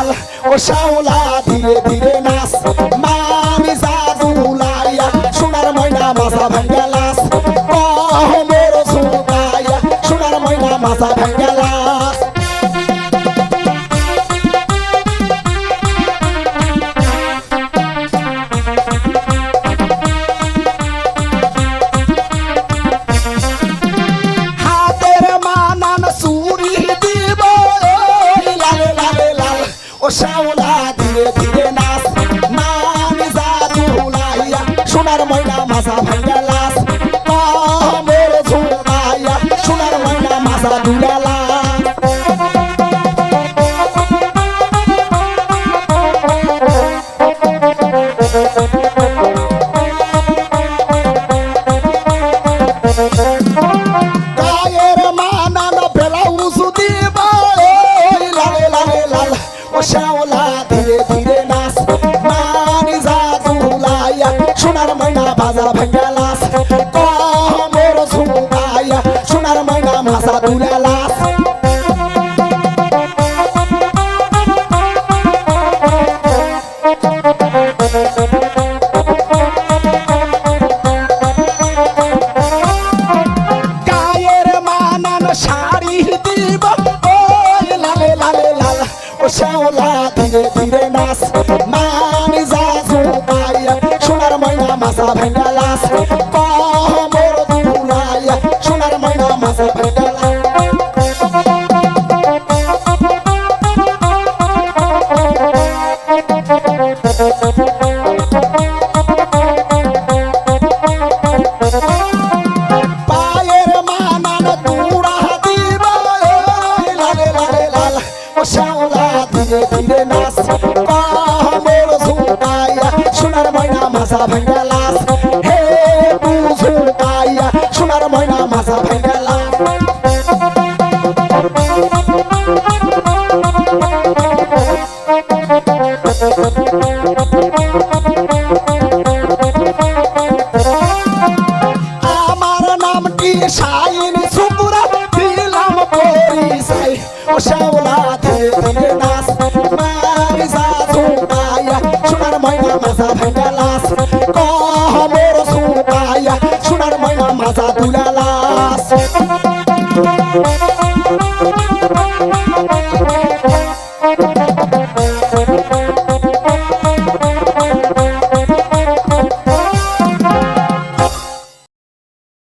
লাল ও শ্যাওলা ধীরে ধীরে নাচ মামি জাদুলাইয়া সোনার ময়না মাথা ভাঙ্গা লাস মোর ঝুঁকাইয়া সোনার ময়না মাথা ভাঙ্গা লাস ও শ্যাওলা ধীরে ধীরে নাচ মামি জাদুলাইয়া সোনার ময়না মাথা ভাঙ্গা লাস মোর ঝুঁকাইয়া সোনার ময়না মাথা দুলা লাস গায়ের মানান ব্লাউজ দিব লালে লালে লাল ও শ্যাওলা ধীরে ধীরে নাচ মামি জাদুলাইয়া সোনার ময়না বাজা ভাঙ্গা লাস মোর ঝুঁকাইয়া সোনার ময়না মাথা দুলা লাস গায়ের মানান শাড়ি দিব লালে লালে লাল ও শ্যাওলা ধীরে ধীরে নাচ মামি জাদুলাইয়া সোনার ময়না মাথা ভাঙ্গা লাস মোর দুলাইয়া সোনার ময়না মাথা ভাঙ্গা লাস পায়ের মানান তুড়া দিব লালে লালে লাল ও শ্যাওলা ধীরে ধীরে নাচ